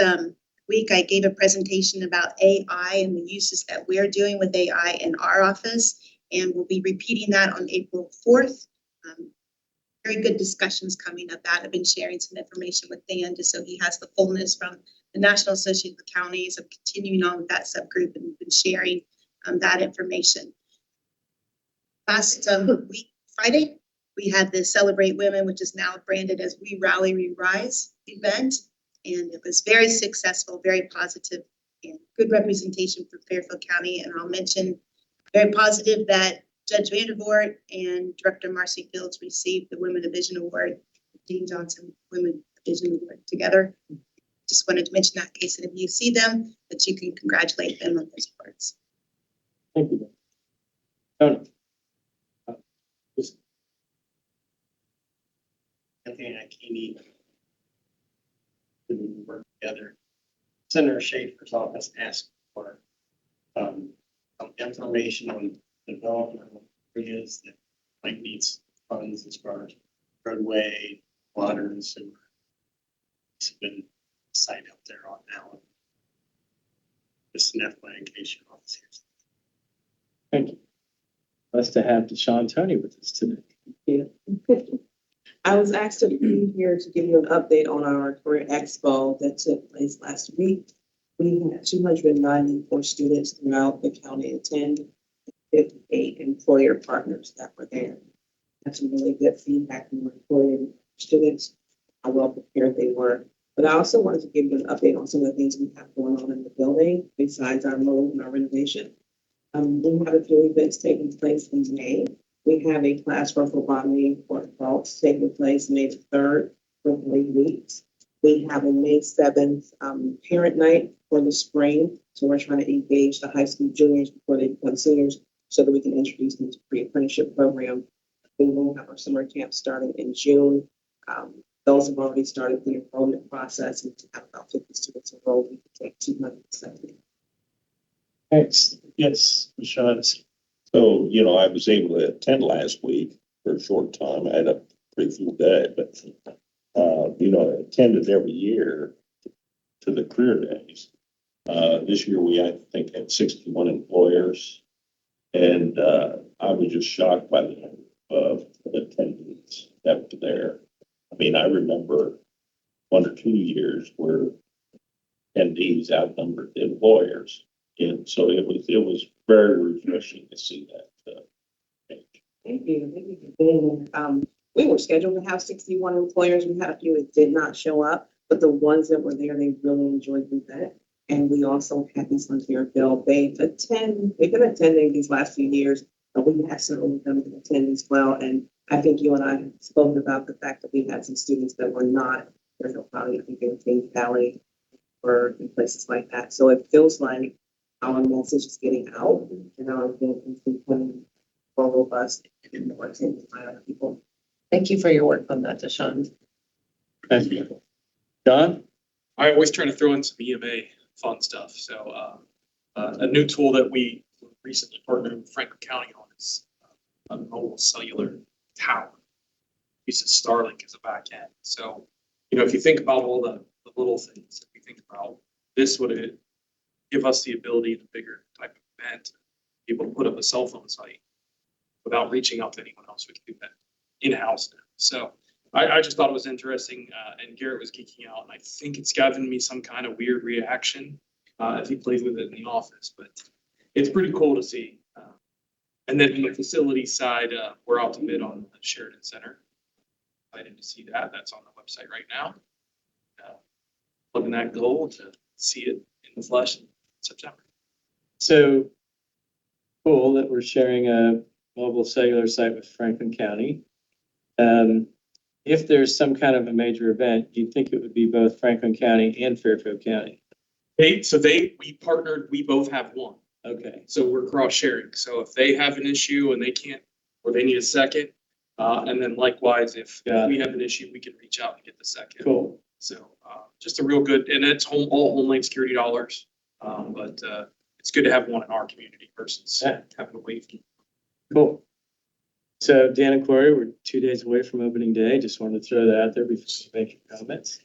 week, I gave a presentation about AI and the uses that we're doing with AI in our office, and we'll be repeating that on April 4th. Very good discussions coming up that. I've been sharing some information with Dan just so he has the fullness from the National Association of Counties. I'm continuing on with that subgroup and been sharing that information. Last week, Friday, we had the Celebrate Women, which is now branded as We Rally, We Rise event. And it was very successful, very positive, and good representation for Fairfield County. And I'll mention very positive that Judge Vandervoort and Director Marcy Fields received the Women of Vision Award, Dean Johnson Women of Vision Award together. Just wanted to mention that in case and if you see them, that you can congratulate them on those awards. Thank you. Tony. Anthony and Akini to work together. Senator Schaefer's office asked for some information on development areas that might need funds as far as roadway, water, and sewer. It's been a site out there on Allen. Just an FYI in case you're all here. Thank you. Nice to have Deshaun Tony with us today. Yeah. I was asked to be here to give you an update on our career expo that took place last week. We had 294 students throughout the county attend, 58 employer partners that were there. That's some really good feedback from our employer students, how well prepared they were. But I also wanted to give you an update on some of the things we have going on in the building besides our mold and our renovation. We have a few events taking place in May. We have a class for phlebotomy for adults taking place May the 3rd for 3 weeks. We have a May 7th parent night for the spring. So we're trying to engage the high school juniors before they become seniors so that we can introduce them to pre-apprenticeship program. We will have our summer camp starting in June. Those have already started the enrollment process, and to have about 50 students enrolled, we can take 270. Thanks. Yes, Rashad. So, I was able to attend last week for a short time. I had a pretty full day, but, I attended every year to the career days. This year I think, had 61 employers. And I was just shocked by the number of attendees that were there. I mean, I remember 1 or 2 years where attendees outnumbered the employers. And so it was very refreshing to see that. Thank you. Thank you for being here. We were scheduled to have 61 employers. We had a few that did not show up, but the ones that were there, they really enjoyed the event. And we also had these on Fairfield. They've been attending these last few years, but we had several of them attend as well. And I think you and I have spoken about the fact that we had some students that were not, probably I think in King Valley or in places like that. So it feels like our message is getting out and our event is becoming more robust and more attended by other people. Thank you for your work on that, Deshaun. Thank you. John? I always try to throw in some EMA fun stuff. So a new tool that we recently partnered with Franklin County on is a mobile cellular tower. Uses Starlink as a back end. So, if you think about all the little things that we think about, this would give us the ability in a bigger type of event, to be able to put up a cell phone site without reaching out to anyone else. We can do that in-house now. So I just thought it was interesting, and Garrett was geeking out, and I think it's given me some kind of weird reaction as he plays with it in the office, but it's pretty cool to see. And then from the facility side, we're out to bid on the Sheridan Center. Excited to see that. That's on the website right now. Looking at goal to see it in the flesh in September. So cool that we're sharing a mobile cellular site with Franklin County. If there's some kind of a major event, do you think it would be both Franklin County and Fairfield County? We partnered, we both have one. Okay. So we're cross sharing. So if they have an issue and they can't, or they need a second, and then likewise, if we have an issue, we can reach out and get the second. Cool. So just a real good, and it's all Homeland Security dollars. But it's good to have one in our community versus having a wave. Cool. So Dan and Corey, we're 2 days away from opening day. Just wanted to throw that out there before you make your comments.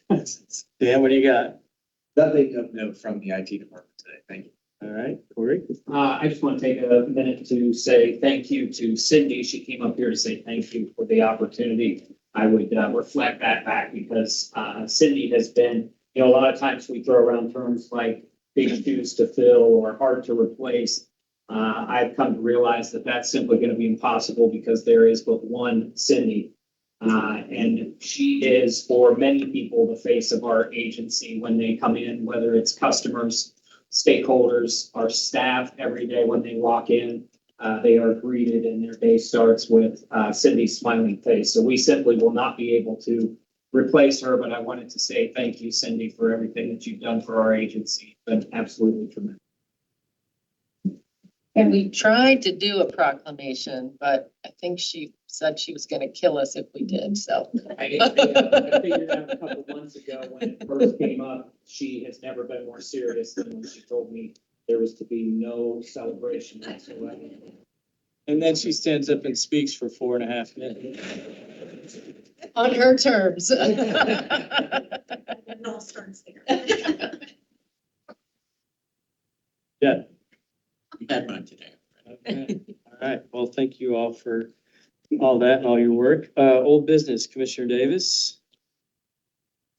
Dan, what do you got? Nothing of note from the IT department today. Thank you. All right, Corey. I just want to take a minute to say thank you to Cindy. She came up here to say thank you for the opportunity. I would reflect that back because Cindy has been, a lot of times we throw around terms like big shoes to fill or hard to replace. I've come to realize that that's simply going to be impossible because there is but one Cindy. And she is, for many people, the face of our agency when they come in, whether it's customers, stakeholders, our staff. Every day when they walk in, they are greeted and their day starts with Cindy's smiling face. So we simply will not be able to replace her, but I wanted to say thank you, Cindy, for everything that you've done for our agency. It's been absolutely tremendous. And we tried to do a proclamation, but I think she said she was going to kill us if we did, so. I figured out a couple months ago when it first came up, she has never been more serious than when she told me there was to be no celebration whatsoever. And then she stands up and speaks for 4.5 minutes. On her terms. It all starts there. Yeah. We had mine today. Okay. All right. Well, thank you all for all that and all your work. Old business, Commissioner Davis.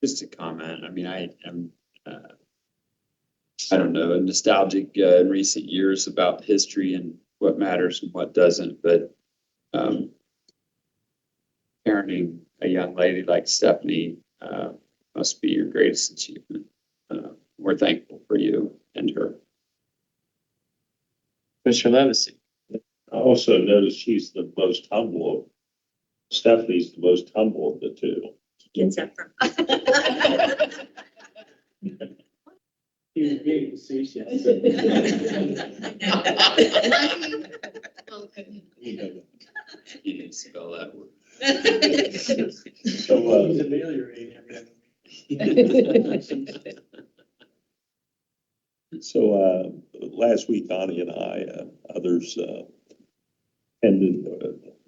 Just a comment. I mean, I am I don't know, nostalgic in recent years about history and what matters and what doesn't, but parenting a young lady like Stephanie must be your greatest achievement. We're thankful for you and her. Commissioner Levesey. I also noticed she's the most humble. Stephanie's the most humble of the two. Gets that from. He was being facetious. You didn't spell that word. So, He's ameliorating everything. So, last week, Donnie and I, others,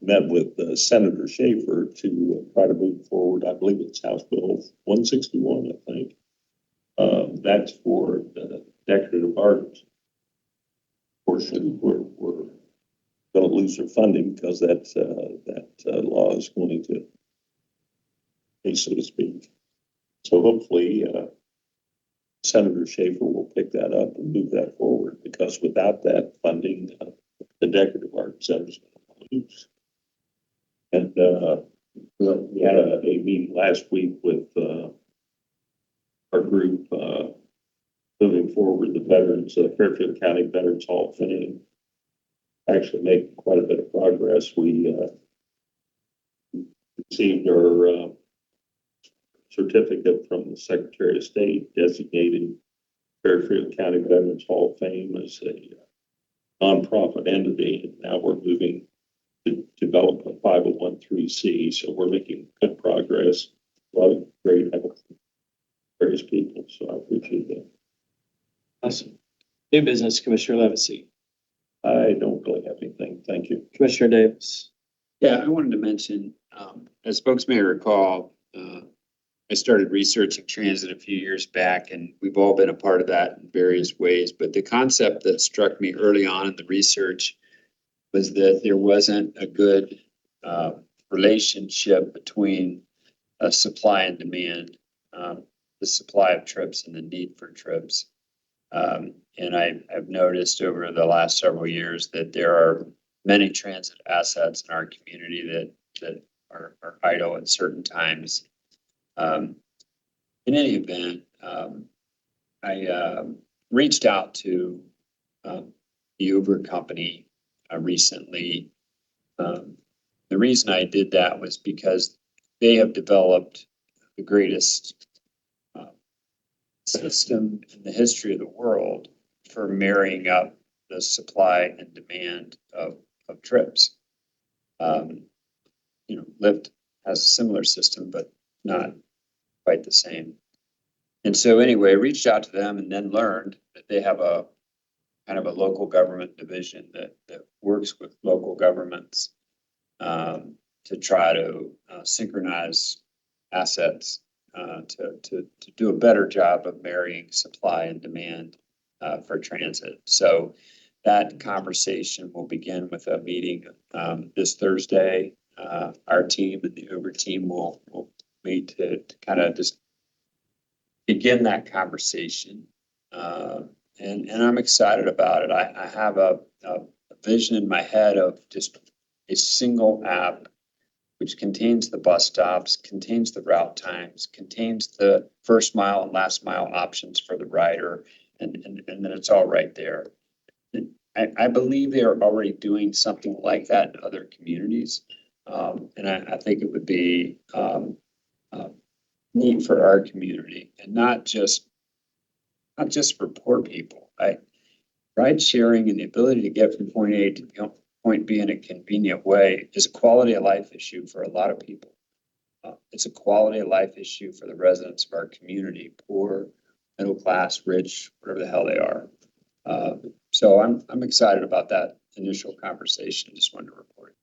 met with Senator Schaefer to try to move forward. I believe it's House Bill 161, I think. That's for the decorative art portion. We're going to lose our funding because that law is going to, so to speak. So hopefully, Senator Schaefer will pick that up and move that forward, because without that funding, the decorative art center is going to lose. And we had a meeting last week with our group moving forward the veterans, Fairfield County Veterans Hall of Fame. Actually making quite a bit of progress. We received our certificate from the Secretary of State designating Fairfield County Veterans Hall of Fame as a nonprofit entity. And now we're moving to develop a 501(c). So we're making good progress. A lot of great help from various people. So I appreciate that. Awesome. New business, Commissioner Levesey. I don't really have anything. Thank you. Commissioner Davis. Yeah, I wanted to mention, as folks may recall, I started researching transit a few years back, and we've all been a part of that in various ways. But the concept that struck me early on in the research was that there wasn't a good relationship between supply and demand, the supply of trips and the need for trips. And I've noticed over the last several years that there are many transit assets in our community that are idle at certain times. In any event, I reached out to the Uber company recently. The reason I did that was because they have developed the greatest system in the history of the world for marrying up the supply and demand of trips. Lyft has a similar system, but not quite the same. And so anyway, I reached out to them and then learned that they have a kind of a local government division that works with local governments to try to synchronize assets to do a better job of marrying supply and demand for transit. So that conversation will begin with a meeting this Thursday. Our team and the Uber team will meet to kind of just begin that conversation. And I'm excited about it. I have a vision in my head of just a single app which contains the bus stops, contains the route times, contains the first mile and last mile options for the rider, and then it's all right there. I believe they are already doing something like that in other communities. And I think it would be neat for our community, and not just for poor people. Ride sharing and the ability to get from point A to point B in a convenient way is a quality of life issue for a lot of people. It's a quality of life issue for the residents of our community, poor, middle class, rich, whatever the hell they are. So I'm excited about that initial conversation. Just wanted to report it.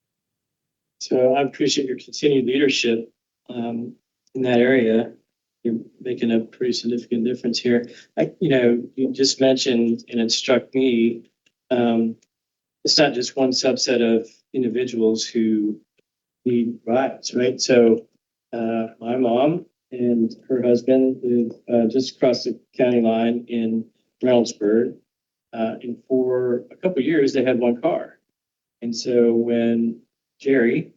So I appreciate your continued leadership in that area. You're making a pretty significant difference here. You just mentioned, and it struck me, it's not just one subset of individuals who need rides, right? So my mom and her husband live just across the county line in Reynoldsburg. And for a couple of years, they had one car. And so when Jerry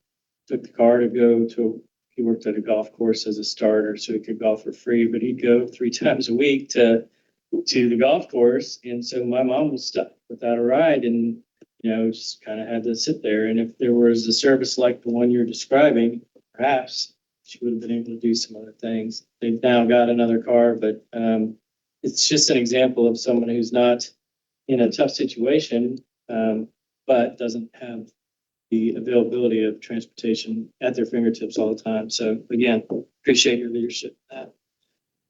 took the car to go to, he worked at a golf course as a starter, so he could golf for free, but he'd go 3 times a week to the golf course. And so my mom was stuck without a ride and, just kind of had to sit there. And if there was a service like the one you're describing, perhaps she would have been able to do some other things. They've now got another car, but it's just an example of someone who's not in a tough situation, but doesn't have the availability of transportation at their fingertips all the time. So again, appreciate your leadership in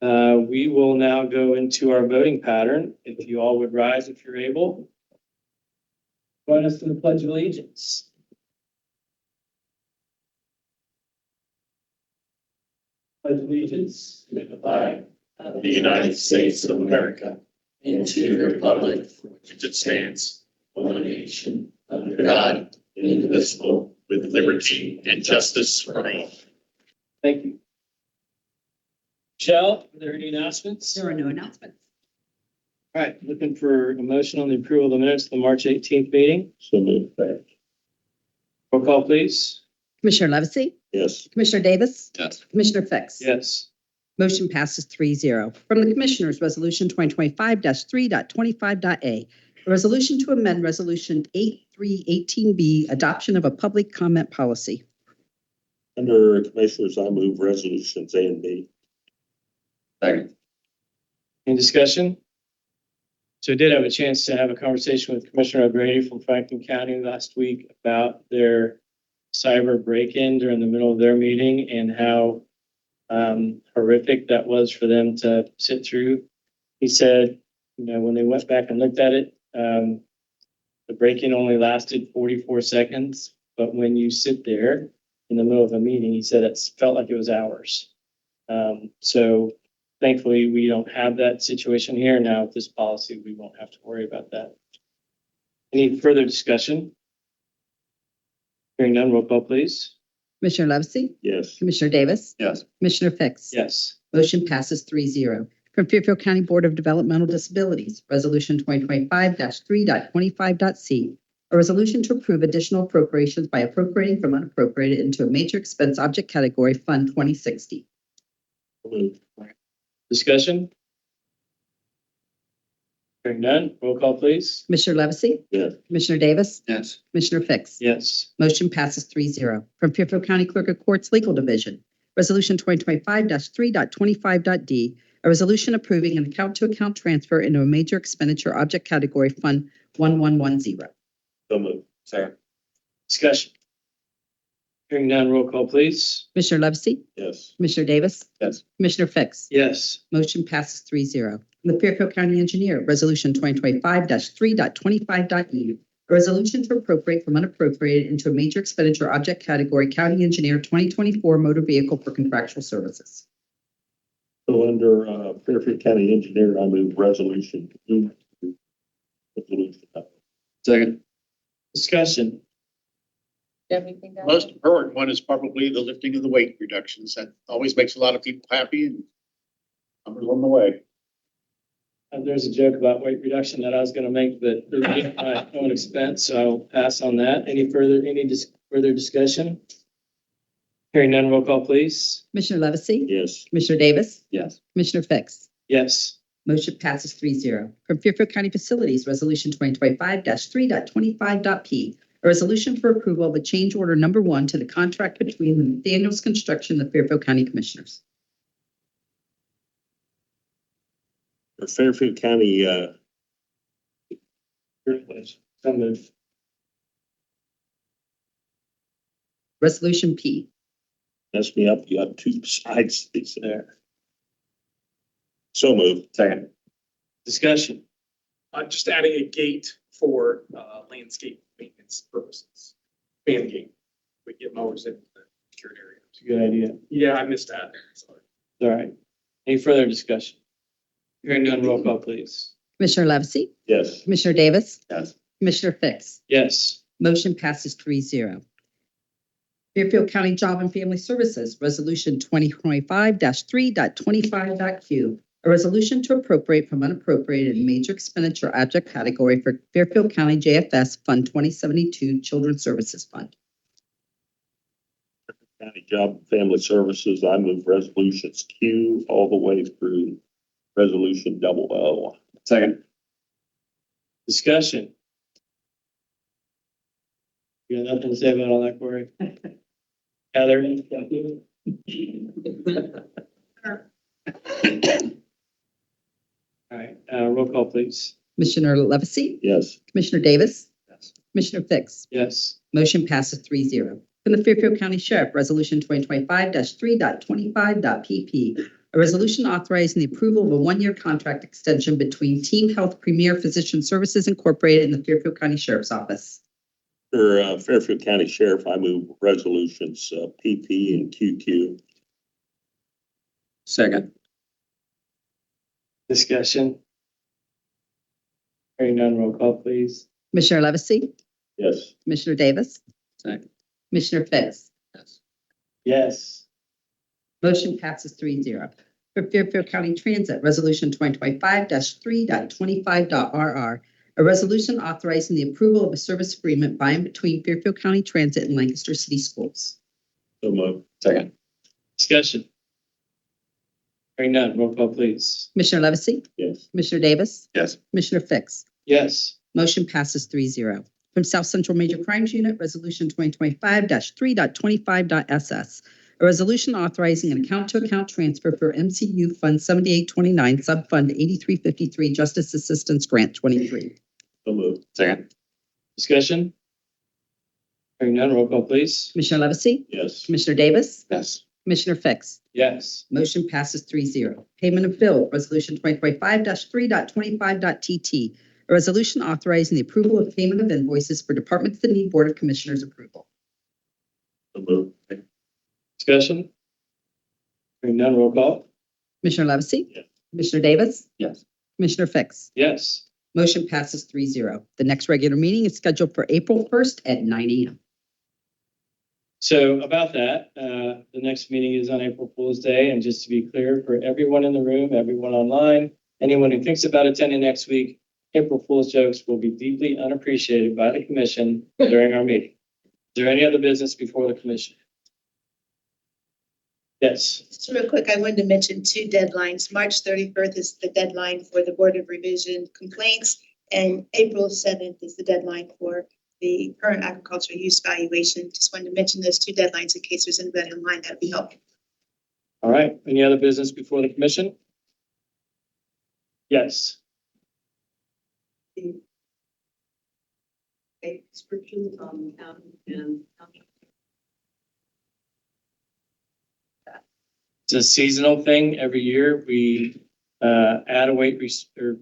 that. We will now go into our voting pattern. If you all would rise if you're able. Join us in the Pledge of Allegiance. Pledge allegiance to the flag of the United States of America, and to the republic for which it stands, one nation, under God, indivisible, with liberty and justice for all. Thank you. Michelle, are there any announcements? There are no announcements. All right, looking for a motion on the approval of the minutes of the March 18th meeting. So moved. Roll call, please. Commissioner Levesey? Yes. Commissioner Davis? Yes. Commissioner Fix? Yes. Motion passes 3-0. From the Commissioners, Resolution 2025-3.25.a. A resolution to amend Resolution 8318B, adoption of a public comment policy. Under Commissioners, I move resolutions A and B. Second. Any discussion? So I did have a chance to have a conversation with Commissioner O'Grady from Franklin County last week about their cyber break-in during the middle of their meeting and how horrific that was for them to sit through. He said, when they went back and looked at it, the break-in only lasted 44 seconds, but when you sit there in the middle of a meeting, he said it felt like it was hours. So thankfully, we don't have that situation here. Now with this policy, we won't have to worry about that. Any further discussion? Hearing none, roll call, please. Commissioner Levesey? Yes. Commissioner Davis? Yes. Commissioner Fix? Yes. Motion passes 3-0. From Fairfield County Board of Developmental Disabilities, Resolution 2025-3.25.c. A resolution to approve additional appropriations by appropriating from unappropriated into a major expense object category, Fund 2060. So moved. Discussion? Hearing none, roll call, please. Commissioner Levesey? Yes. Commissioner Davis? Yes. Commissioner Fix? Yes. Motion passes 3-0. From Fairfield County Clerk of Courts Legal Division, Resolution 2025-3.25.d. A resolution approving an account-to-account transfer into a major expenditure object category, Fund 1110. So moved. Second. Discussion? Hearing none, roll call, please. Commissioner Levesey? Yes. Commissioner Davis? Yes. Commissioner Fix? Yes. Motion passes 3-0. From the Fairfield County Engineer, Resolution 2025-3.25.e. A resolution to appropriate from unappropriated into a major expenditure object category, County Engineer 2024 motor vehicle for contractual services. So under Fairfield County Engineer, I move resolution. Resolution. Second. Discussion? Do you have anything to add? Most important one is probably the lifting of the weight reductions. That always makes a lot of people happy and I'm on the way. There's a joke about weight reduction that I was going to make, but it would be at my own expense, so I'll pass on that. Any further discussion? Hearing none, roll call, please. Commissioner Levesey? Yes. Commissioner Davis? Yes. Commissioner Fix? Yes. Motion passes 3-0. From Fairfield County Facilities, Resolution 2025-3.25.p. A resolution for approval of a change order number 1 to the contract between the Daniels Construction and the Fairfield County Commissioners. For Fairfield County, So moved. Resolution P. messed me up. You got two sides there. There. So moved. Second. Discussion? Just adding a gate for landscape maintenance purposes. Fan gate. We get mowers in the secured area. It's a good idea. Yeah, I missed that. Sorry. All right. Any further discussion? Hearing none, roll call, please. Commissioner Levesey? Yes. Commissioner Davis? Yes. Commissioner Fix? Yes. Motion passes 3-0. Fairfield County Job and Family Services, Resolution 2025-3.25.q. A resolution to appropriate from unappropriated in major expenditure object category for Fairfield County JFS Fund 2072 Children's Services Fund. County Job and Family Services, I move resolutions Q all the way through resolution O. Second. Discussion. You got nothing to say about all that, Corey? Heather? All right, roll call, please. Commissioner Levesey? Yes. Commissioner Davis? Yes. Commissioner Fix? Yes. Motion passes 3-0. From the Fairfield County Sheriff, Resolution 2025-3.25.PP. A resolution authorizing the approval of a one-year contract extension between Team Health Premier Physician Services Incorporated and the Fairfield County Sheriff's Office. For Fairfield County Sheriff, I move resolutions PP and QQ. Second. Discussion. Hearing none, roll call, please. Commissioner Levesey? Yes. Commissioner Davis? Second. Commissioner Fix? Yes. Yes. Motion passes 3-0. For Fairfield County Transit, Resolution 2025-3.25.RR. A resolution authorizing the approval of a service agreement by and between Fairfield County Transit and Lancaster City Schools. So moved. Second. Discussion. Hearing none, roll call, please. Commissioner Levesey? Yes. Commissioner Davis? Yes. Commissioner Fix? Yes. Motion passes 3-0. From South Central Major Crimes Unit, Resolution 2025-3.25.SS. A resolution authorizing an account-to-account transfer for MCU Fund 7829, Subfund 8353, Justice Assistance Grant 23. So moved. Second. Discussion. Hearing none, roll call, please. Commissioner Levesey? Yes. Commissioner Davis? Yes. Commissioner Fix? Yes. Motion passes 3-0. Payment of bill, Resolution 2025-3.25.TT. A resolution authorizing the approval of payment of invoices for departments that need Board of Commissioners approval. So moved. Discussion. Hearing none, roll call. Commissioner Levesey? Yes. Commissioner Davis? Yes. Commissioner Fix? Yes. Motion passes 3-0. The next regular meeting is scheduled for April 1st at 9 a.m. So about that, the next meeting is on April Fool's Day. And just to be clear, for everyone in the room, everyone online, anyone who thinks about attending next week, April Fool's jokes will be deeply unappreciated by the commission during our meeting. Is there any other business before the commission? Yes. Just real quick, I wanted to mention two deadlines. March 31st is the deadline for the Board of Revision complaints, and April 7th is the deadline for the current agricultural use valuation. Just wanted to mention those two deadlines in case there's anybody online that would be helpful. All right. Any other business before the commission? Yes. A description and It's a seasonal thing. Every year we add a weight or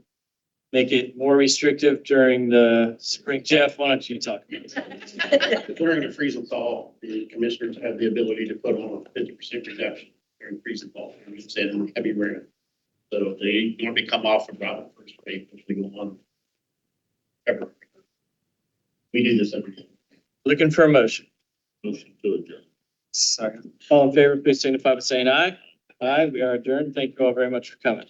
make it more restrictive during the spring. Jeff, why don't you talk about it? During the freeze and thaw, the commissioners have the ability to put on a 50% reduction during freeze and thaw, and it's in heavy rain. So if they normally come off about the first of April, they go on February. We do this every day. Looking for a motion. Motion to adjourn. Second. All in favor, please signify by saying aye. Aye, we are adjourned. Thank you all very much for coming.